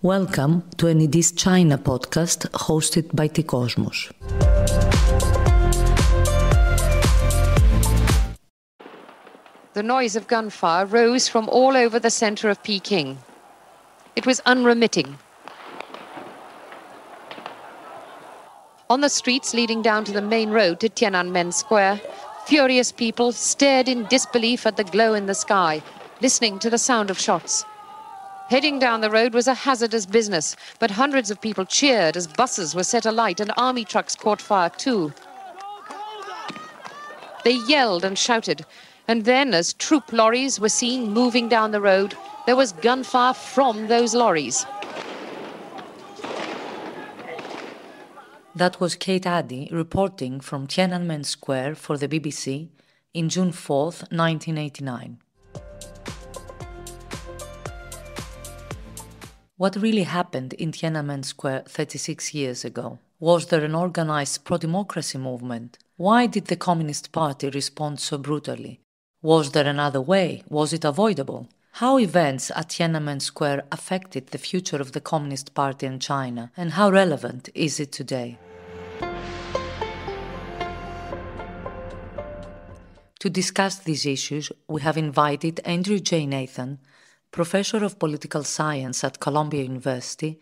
Welcome to an This China podcast hosted by Cosmos. The noise of gunfire rose from all over the center of Peking. It was unremitting. On the streets leading down to the main road to Tiananmen Square, furious people stared in disbelief at the glow in the sky, listening to the sound of shots. Heading down the road was a hazardous business, but hundreds of people cheered as buses were set alight and army trucks caught fire too. They yelled and shouted, and then as troop lorries were seen moving down the road, there was gunfire from those lorries. That was Kate Addy reporting from Tiananmen Square for the BBC in June 4th, 1989. What really happened in Tiananmen Square 36 years ago? Was there an organized pro-democracy movement? Why did the Communist Party respond so brutally? Was there another way? Was it avoidable? How events at Tiananmen Square affected the future of the Communist Party in China, and how relevant is it today? To discuss these issues, we have invited Andrew J. Nathan, Professor of Political Science at Columbia University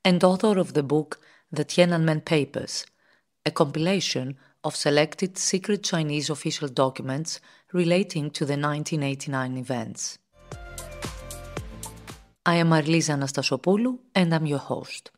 and author of the book The Tiananmen Papers, a compilation of selected secret Chinese official documents relating to the 1989 events. I am Marlisa Anastasopoulou and I'm your host.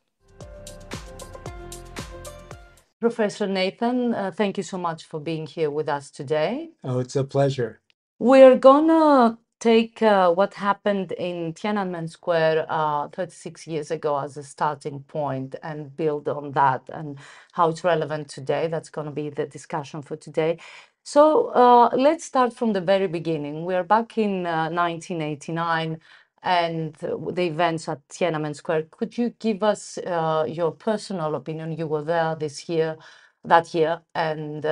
Professor Nathan, thank you so much for being here with us today. Oh, it's a pleasure. We're gonna take what happened in Tiananmen Square 36 years ago as a starting point and build on that and how it's relevant today. That's going to be the discussion for today. So let's start from the very beginning. We're back in 1989 and the events at Tiananmen Square. Could you give us your personal opinion? You were there that year, and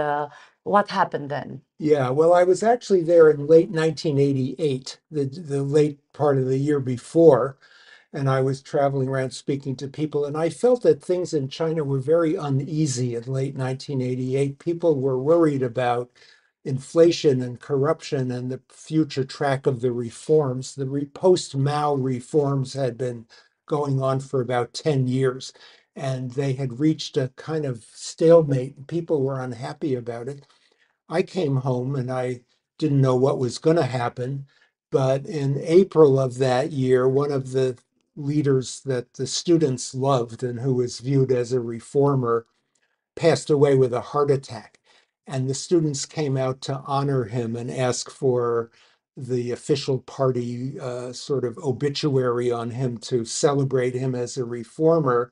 what happened then? Yeah, well, I was actually there in late 1988, the late part of the year before, and I was traveling around speaking to people, and I felt that things in China were very uneasy in late 1988. People were worried about inflation and corruption and the future track of the reforms. The post-Mao reforms had been going on for about 10 years, and they had reached a kind of stalemate. People were unhappy about it. I came home and I didn't know what was going to happen. But in April of that year, one of the leaders that the students loved and who was viewed as a reformer passed away with a heart attack. And the students came out to honor him and ask for the official party sort of obituary on him to celebrate him as a reformer.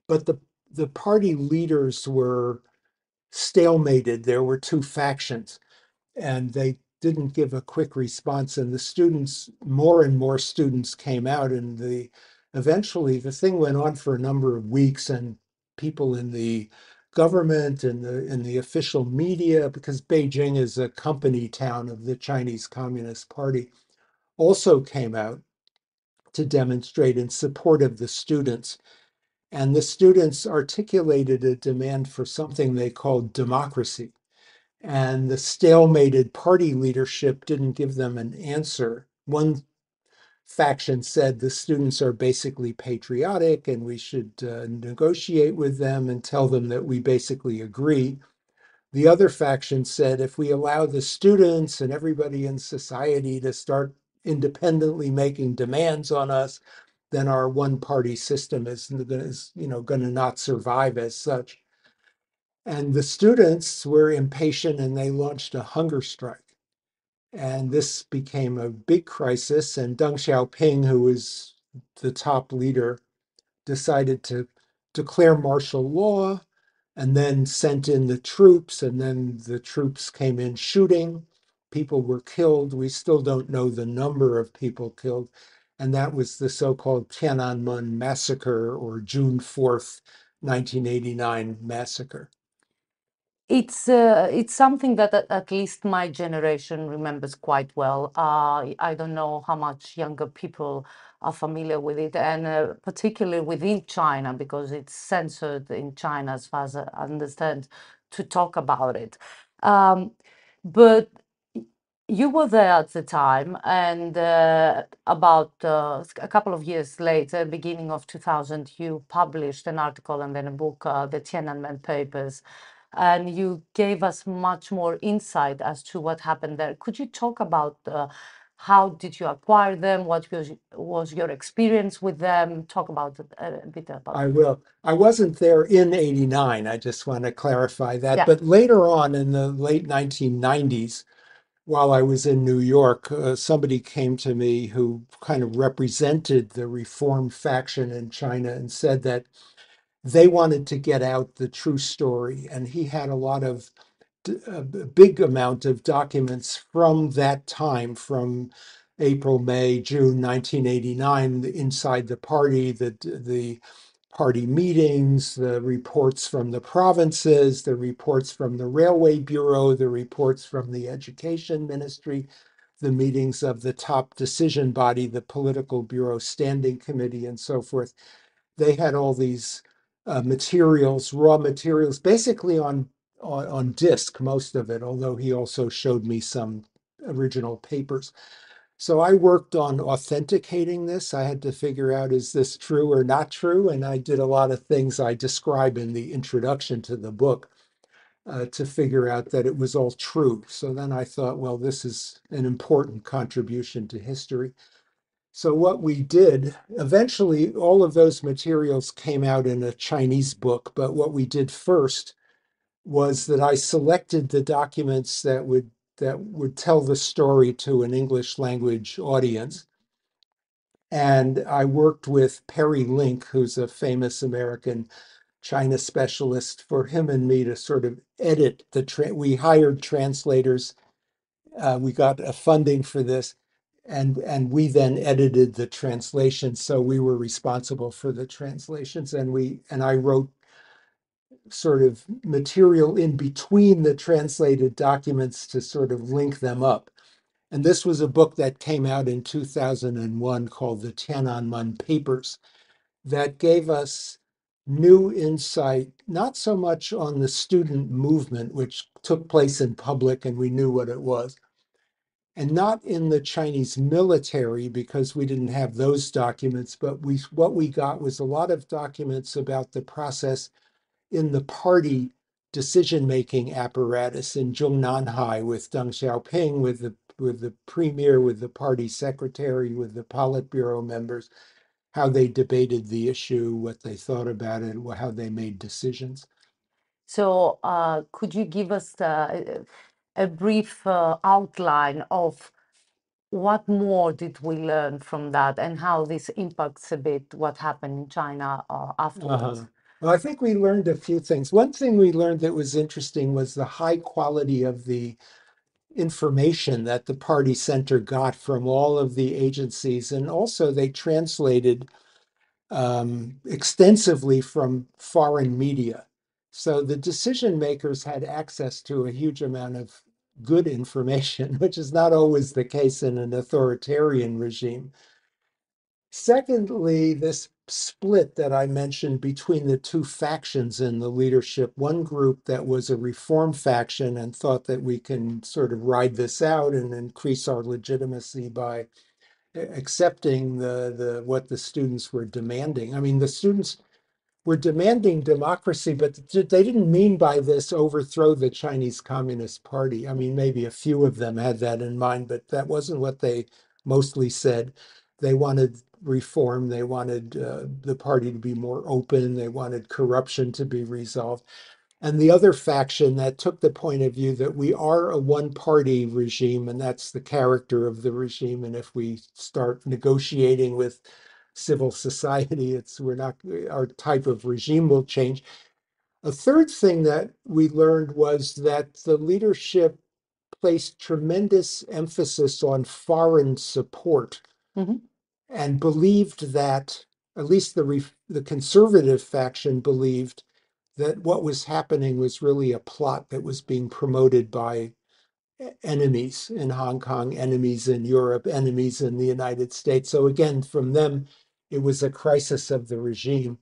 But the party leaders were stalemated. There were two factions, and they didn't give a quick response. And the students, more and more students came out, and eventually the thing went on for a number of weeks, and people in the government and in the official media, because Beijing is a company town of the Chinese Communist Party, also came out to demonstrate in support of the students. And the students articulated a demand for something they called democracy. And the stalemated party leadership didn't give them an answer. One faction said the students are basically patriotic and we should negotiate with them and tell them that we basically agree. The other faction said if we allow the students and everybody in society to start independently making demands on us, then our one-party system is going to not survive as such. And the students were impatient and they launched a hunger strike. And this became a big crisis. And Deng Xiaoping, who was the top leader, decided to declare martial law and then sent in the troops. And then the troops came in shooting. People were killed. We still don't know the number of people killed. And that was the so-called Tiananmen massacre, or June 4th, 1989 massacre. It's something that at least my generation remembers quite well. I don't know how much younger people are familiar with it, and particularly within China, because it's censored in China, as far as I understand, to talk about it. But you were there at the time, and about a couple of years later, beginning of 2000, you published an article and then a book, the Tiananmen Papers, and you gave us much more insight as to what happened there. Could you talk about how did you acquire them? What was your experience with them? Talk about it a bit about I will. I wasn't there in '89. I just want to clarify that. Yeah. But later on in the late 1990s, while I was in New York, somebody came to me who kind of represented the reform faction in China and said that they wanted to get out the true story. And he had a lot of, a big amount of documents from that time, from April, May, June 1989, inside the party, the party meetings, the reports from the provinces, the reports from the Railway Bureau, the reports from the Education Ministry, the meetings of the top decision body, the Political Bureau Standing Committee, and so forth. They had all these materials, raw materials, basically on disk, most of it, although he also showed me some original papers. So I worked on authenticating this. I had to figure out, is this true or not true? And I did a lot of things I describe in the introduction to the book to figure out that it was all true. So then I thought, well, this is an important contribution to history. So what we did, eventually all of those materials came out in a Chinese book, but what we did first was that I selected the documents that would tell the story to an English language audience. And I worked with Perry Link, who's a famous American China specialist, for him and me to sort of edit we hired translators. We got a funding for this, and we then edited the translations. So we were responsible for the translations, and I wrote sort of material in between the translated documents to sort of link them up. And this was a book that came out in 2001 called the Tiananmen Papers that gave us new insight, not so much on the student movement, which took place in public and we knew what it was, and not in the Chinese military because we didn't have those documents, but what we got was a lot of documents about the process in the party decision-making apparatus in Zhongnanhai with Deng Xiaoping, with the premier, with the party secretary, with the Politburo members, how they debated the issue, what they thought about it, how they made decisions. So could you give us a brief outline of what more did we learn from that and how this impacts a bit what happened in China afterwards? Well, I think we learned a few things. One thing we learned that was interesting was the high quality of the information that the party center got from all of the agencies. And also they translated extensively from foreign media. So the decision makers had access to a huge amount of good information, which is not always the case in an authoritarian regime. Secondly, this split that I mentioned between the two factions in the leadership, one group that was a reform faction and thought that we can sort of ride this out and increase our legitimacy by accepting what the students were demanding. I mean, the students were demanding democracy, but they didn't mean by this overthrow the Chinese Communist Party. I mean, maybe a few of them had that in mind, but that wasn't what they mostly said. They wanted reform. They wanted the party to be more open. They wanted corruption to be resolved. And the other faction that took the point of view that we are a one-party regime, and that's the character of the regime. And if we start negotiating with civil society, our type of regime will change. A third thing that we learned was that the leadership placed tremendous emphasis on foreign support and believed that, at least the conservative faction believed, that what was happening was really a plot that was being promoted by enemies in Hong Kong, enemies in Europe, enemies in the United States. So again, from them, it was a crisis of the regime.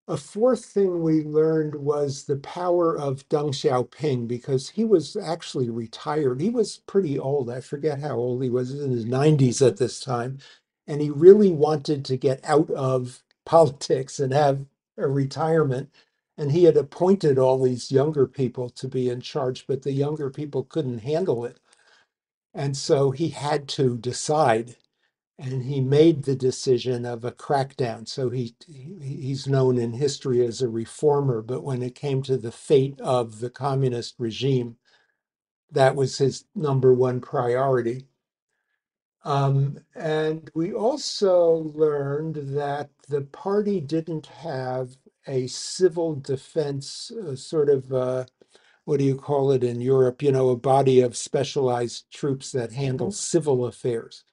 A fourth thing we learned was the power of Deng Xiaoping, because he was actually retired. He was pretty old. I forget how old he was, in his 90s at this time. And he really wanted to get out of politics and have a retirement. And he had appointed all these younger people to be in charge, but the younger people couldn't handle it. And so he had to decide. And he made the decision of a crackdown. So he's known in history as a reformer, but when it came to the fate of the communist regime, that was his number one priority. And we also learned that the party didn't have a civil defense, sort of, what do you call it in Europe? You know, a body of specialized troops that handle civil affairs.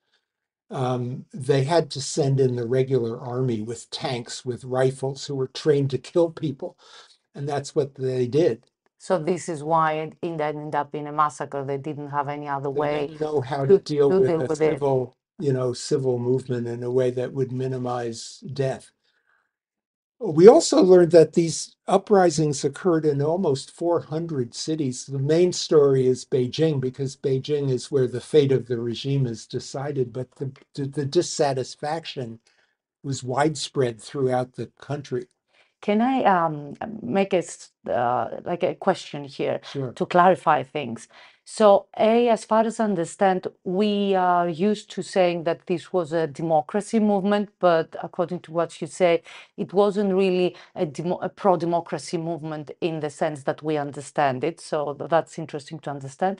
They had to send in the regular army with tanks, with rifles, who were trained to kill people. And that's what they did. So this is why it ended up in a massacre. They didn't have any other They way didn't know how to deal to with deal a with it. civil, civil movement in a way that would minimize death. We also learned that these uprisings occurred in almost 400 cities. The main story is Beijing, because Beijing is where the fate of the regime is decided, but the dissatisfaction was widespread throughout the country. Can I make like a question here Sure. to clarify things? So, as far as I understand, we are used to saying that this was a democracy movement, but according to what you say, it wasn't really a pro-democracy movement in the sense that we understand it. So that's interesting to understand,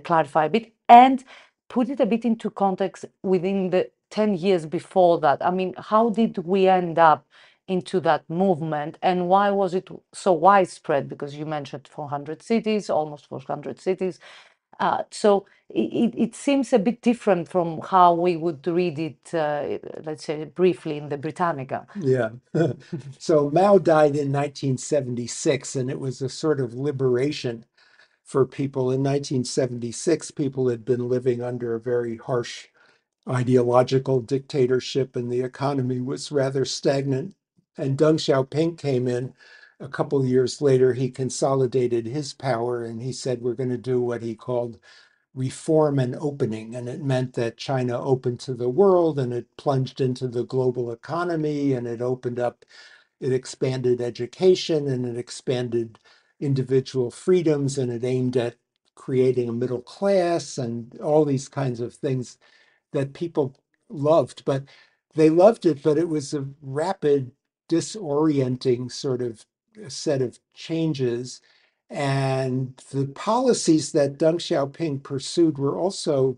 clarify a bit, and put it a bit into context within the 10 years before that. I mean, how did we end up into that movement, and why was it so widespread? Because you mentioned 400 cities, almost 400 cities. So it seems a bit different from how we would read it, let's say briefly in the Britannica. Yeah. So Mao died in 1976, and it was a sort of liberation for people. In 1976, people had been living under a very harsh ideological dictatorship, and the economy was rather stagnant. And Deng Xiaoping came in a couple of years later. He consolidated his power, and he said, we're going to do what he called reform and opening. And it meant that China opened to the world, and it plunged into the global economy, and it opened up, it expanded education, and it expanded individual freedoms, and it aimed at creating a middle class and all these kinds of things that people loved. But they loved it, but it was a rapid, disorienting sort of set of changes. And the policies that Deng Xiaoping pursued were also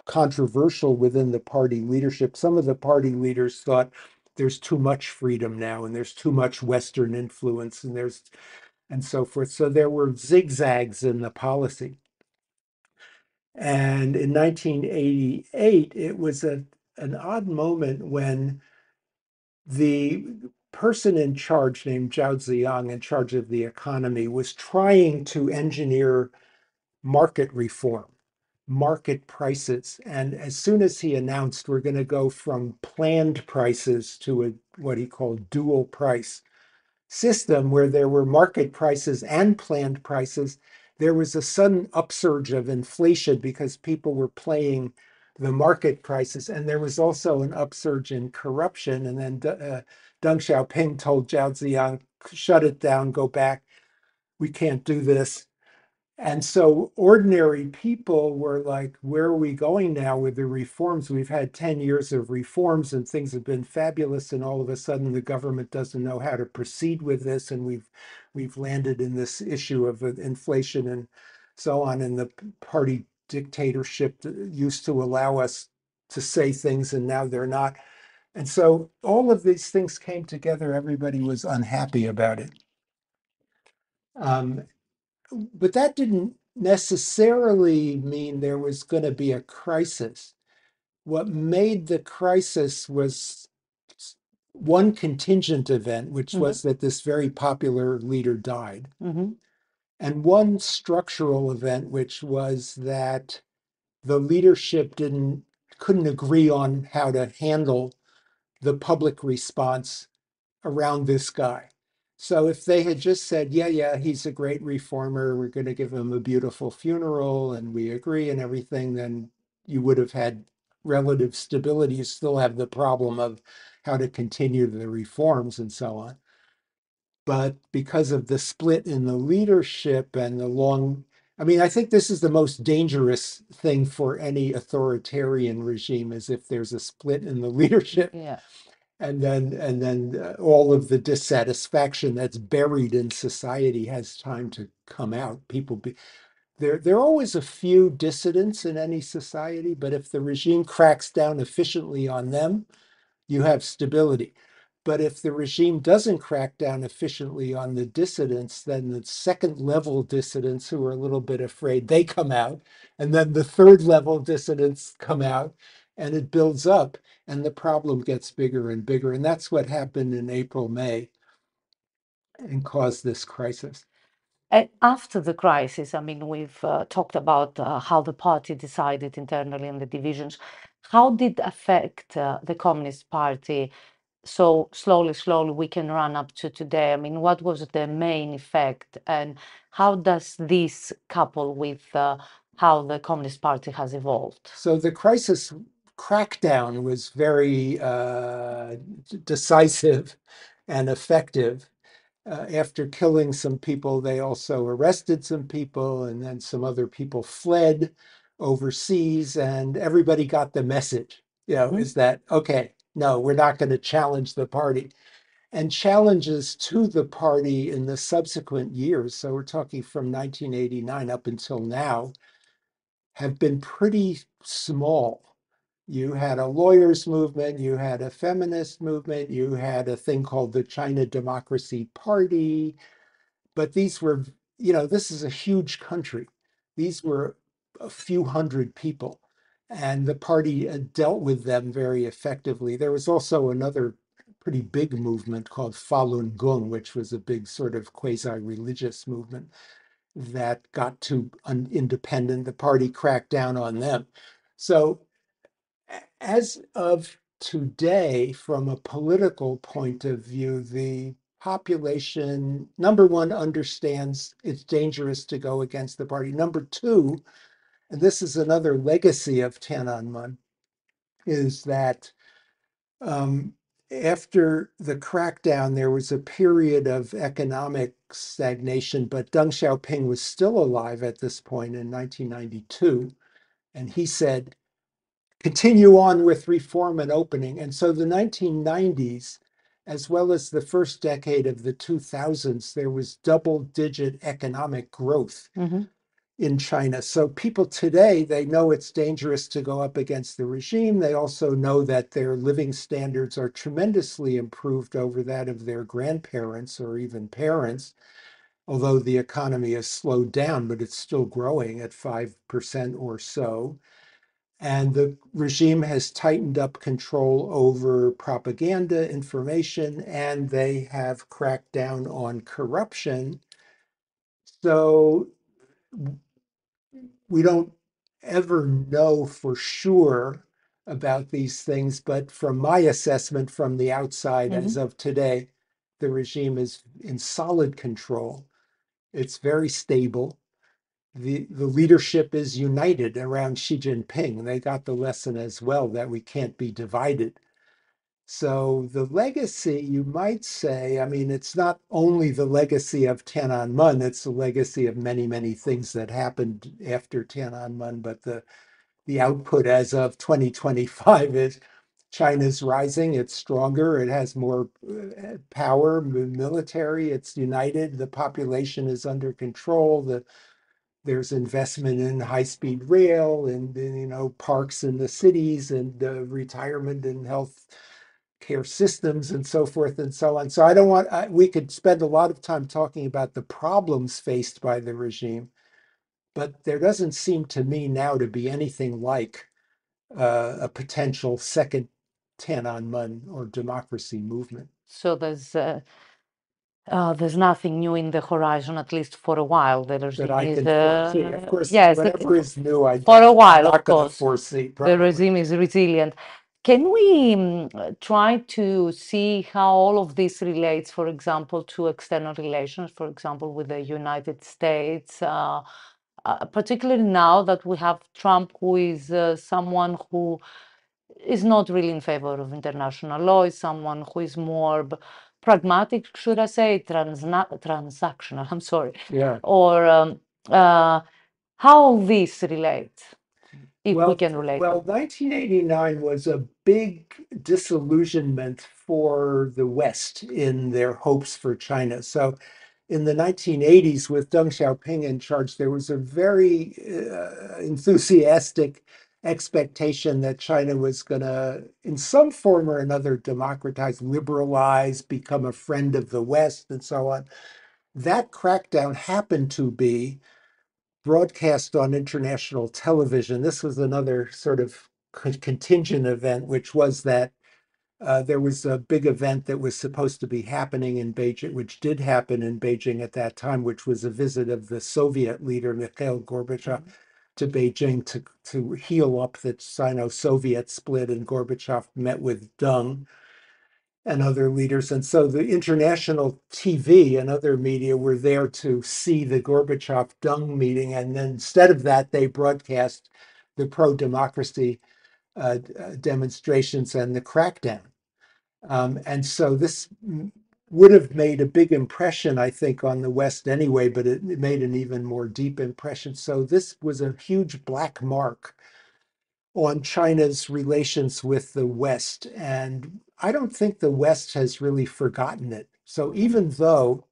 controversial within the party leadership. Some of the party leaders thought there's too much freedom now, and there's too much Western influence, and so forth. So there were zigzags in the policy. And in 1988, it was an odd moment when the person in charge, named Zhao Ziyang, in charge of the economy, was trying to engineer market reform, market prices. And as soon as he announced we're going to go from planned prices to what he called dual price system, where there were market prices and planned prices, there was a sudden upsurge of inflation because people were paying the market prices. And there was also an upsurge in corruption. And then Deng Xiaoping told Zhao Ziyang, shut it down, go back. We can't do this. And so ordinary people were like, where are we going now with the reforms? We've had 10 years of reforms and things have been fabulous. And all of a sudden the government doesn't know how to proceed with this. And we've landed in this issue of inflation and so on. And the party dictatorship used to allow us to say things, and now they're not. And so all of these things came together. Everybody was unhappy about it. But that didn't necessarily mean there was going to be a crisis. What made the crisis was one contingent event, which was that this very popular leader died, and one structural event, which was that the leadership couldn't agree on how to handle the public response around this guy. So if they had just said, yeah, he's a great reformer, we're going to give him a beautiful funeral and we agree and everything, then you would have had relative stability. You still have the problem of how to continue the reforms and so on. But because of the split in the leadership and I think this is the most dangerous thing for any authoritarian regime, is if there's a split in the leadership. Yeah. And then all of the dissatisfaction that's buried in society has time to come out. There are always a few dissidents in any society, but if the regime cracks down efficiently on them, you have stability. But if the regime doesn't crack down efficiently on the dissidents, then the second level dissidents who are a little bit afraid, they come out. And then the third level dissidents come out, and it builds up and the problem gets bigger and bigger. And that's what happened in April, May, and caused this crisis. After the crisis, we've talked about how the party decided internally and the divisions. How did it affect the Communist Party? So slowly we can run up to today. What was the main effect, and how does this couple with how the Communist Party has evolved? So the crisis crackdown was very decisive and effective. After killing some people, they also arrested some people, and then some other people fled overseas, and everybody got the message, is that, okay, no, we're not going to challenge the party. And challenges to the party in the subsequent years, so we're talking from 1989 up until now, have been pretty small. You had a lawyers' movement, you had a feminist movement, you had a thing called the China Democracy Party, but these were, this is a huge country. These were a few hundred people, and the party dealt with them very effectively. There was also another pretty big movement called Falun Gong, which was a big sort of quasi-religious movement that got too independent. The party cracked down on them. So as of today, from a political point of view, the population, number one, understands it's dangerous to go against the party. Number two, and this is another legacy of Tiananmen, is that after the crackdown, there was a period of economic stagnation, but Deng Xiaoping was still alive at this point in 1992. And he said, continue on with reform and opening. And so the 1990s, as well as the first decade of the 2000s, there was double-digit economic growth in China. So people today, they know it's dangerous to go up against the regime. They also know that their living standards are tremendously improved over that of their grandparents or even parents, although the economy has slowed down, but it's still growing at 5% or so. And the regime has tightened up control over propaganda, information, and they have cracked down on corruption. So we don't ever know for sure about these things, but from my assessment from the outside, as of today, the regime is in solid control. It's very stable. The leadership is united around Xi Jinping. They got the lesson as well that we can't be divided. So the legacy, you might say, it's not only the legacy of Tiananmen, it's the legacy of many, many things that happened after Tiananmen, but the output as of 2025 is China's rising, it's stronger, it has more power, military, it's united, the population is under control, there's investment in high-speed rail and parks in the cities and retirement and health care systems and so forth and so on. So we could spend a lot of time talking about the problems faced by the regime, but there doesn't seem to me now to be anything like a potential second Tiananmen or democracy movement. So there's nothing new in the horizon, at least for a while. The That regime I is, can foresee. Of course, yes, whatever is new, for a I'm while, not of going to course. foresee. The Probably. regime is resilient. Can we try to see how all of this relates, for example, to external relations, for example, with the United States, particularly now that we have Trump, who is someone who is not really in favor of international law, is someone who is more pragmatic, should I say, transactional, I'm sorry. Yeah. Or how this relates, if we can relate. Well, 1989 was a big disillusionment for the West in their hopes for China. So in the 1980s, with Deng Xiaoping in charge, there was a very enthusiastic expectation that China was going to, in some form or another, democratize, liberalize, become a friend of the West, and so on. That crackdown happened to be broadcast on international television. This was another sort of contingent event, which was that there was a big event that was supposed to be happening in Beijing, which did happen in Beijing at that time, which was a visit of the Soviet leader, Mikhail Gorbachev, to Beijing to heal up the Sino-Soviet split, and Gorbachev met with Deng and other leaders. And so the international TV and other media were there to see the Gorbachev-Deng meeting. And then instead of that, they broadcast the pro-democracy demonstrations and the crackdown. And so this would have made a big impression, I think, on the West anyway, but it made an even more deep impression. So this was a huge black mark on China's relations with the West. And I don't think the West has really forgotten it. So even though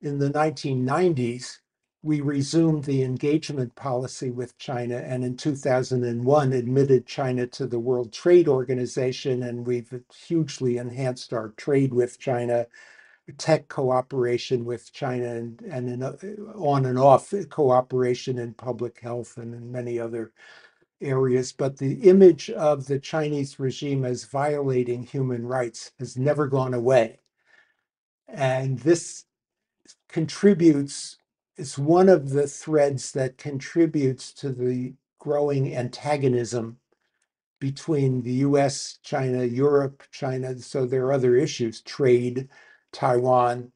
in the 1990s, we resumed the engagement policy with China, and in 2001 admitted China to the World Trade Organization, and we've hugely enhanced our trade with China, tech cooperation with China, and on and off cooperation in public health and in many other areas. But the image of the Chinese regime as violating human rights has never gone away. And this contributes, it's one of the threads that contributes to the growing antagonism between the US, China, Europe, China. So there are other issues, trade, Taiwan,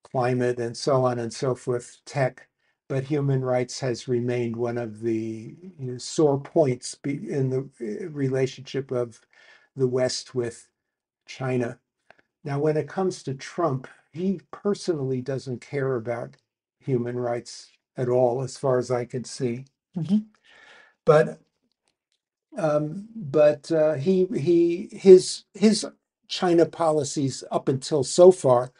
climate, and so on and so forth, tech. But human rights has remained one of the sore points in the relationship of the West with China. Now, when it comes to Trump, he personally doesn't care about human rights at all, as far as I can see. Mhm. But his China policies up until so far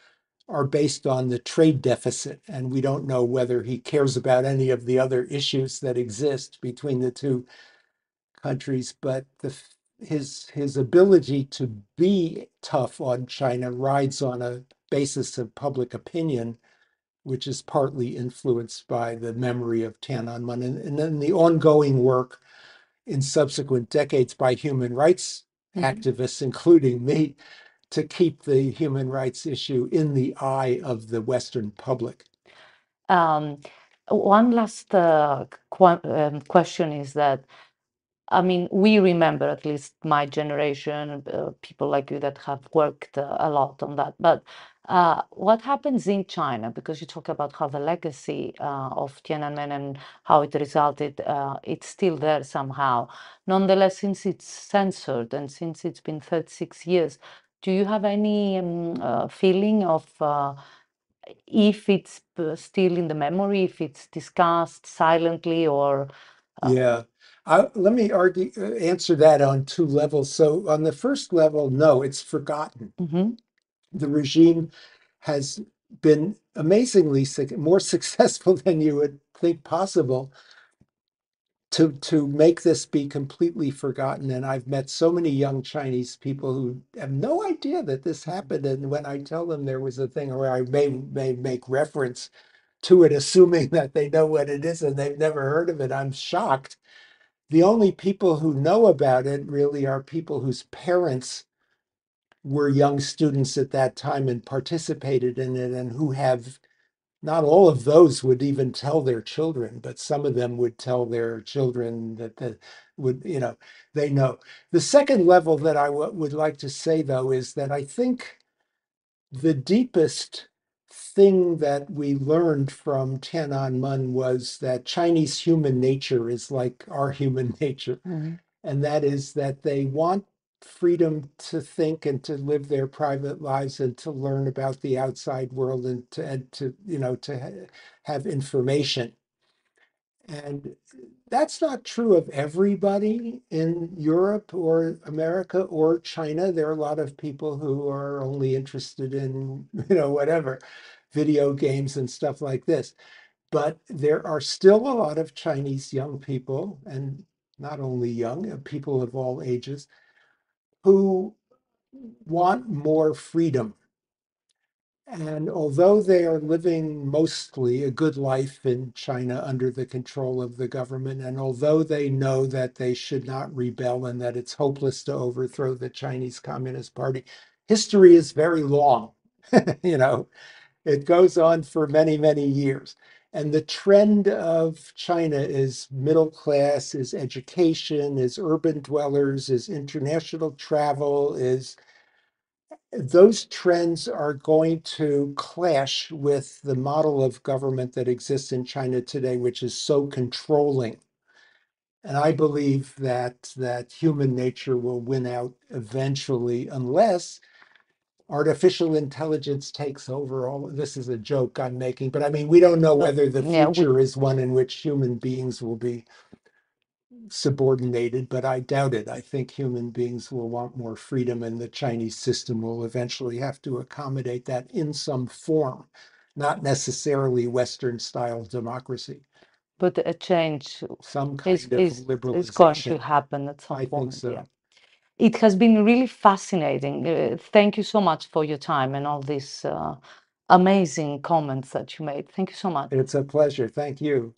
are based on the trade deficit, and we don't know whether he cares about any of the other issues that exist between the two countries. But his ability to be tough on China rides on a basis of public opinion, which is partly influenced by the memory of Tiananmen, and then the ongoing work in subsequent decades by human rights activists, including me, to keep the human rights issue in the eye of the Western public. One last question is that, I mean, we remember, at least my generation, people like you that have worked a lot on that. But what happens in China? Because you talk about how the legacy of Tiananmen and how it resulted, it's still there somehow. Nonetheless, since it's censored and since it's been 36 years, do you have any feeling of if it's still in the memory, if it's discussed silently or... Yeah. Let me answer that on two levels. So on the first level, no, it's forgotten. The regime has been amazingly more successful than you would think possible to make this be completely forgotten. And I've met so many young Chinese people who have no idea that this happened. And when I tell them there was a thing where I may make reference to it, assuming that they know what it is and they've never heard of it, I'm shocked. The only people who know about it really are people whose parents were young students at that time and participated in it, and who have, not all of those would even tell their children, but some of them would tell their children that would, they know. The second level that I would like to say, though, is that I think the deepest thing that we learned from Tiananmen was that Chinese human nature is like our human nature. Mm-hmm. And that is that they want freedom to think and to live their private lives and to learn about the outside world and to have information. And that's not true of everybody in Europe or America or China. There are a lot of people who are only interested in, whatever, video games and stuff like this. But there are still a lot of Chinese young people, and not only young, people of all ages, who want more freedom. And although they are living mostly a good life in China under the control of the government, and although they know that they should not rebel and that it's hopeless to overthrow the Chinese Communist Party, history is very long. It goes on for many, many years. And the trend of China is middle class, is education, is urban dwellers, is international travel, is those trends are going to clash with the model of government that exists in China today, which is so controlling. And I believe that human nature will win out eventually, unless artificial intelligence takes over all. This is a joke I'm making, but I mean, we don't know whether the future is one in which human beings will be subordinated, but I doubt it. I think human beings will want more freedom, and the Chinese system will eventually have to accommodate that in some form, not necessarily Western style democracy. But a change Some kind of liberalization is going to happen at some point. I think so. Yeah. It has been really fascinating. Thank you so much for your time and all these amazing comments that you made. Thank you so much. It's a pleasure. Thank you.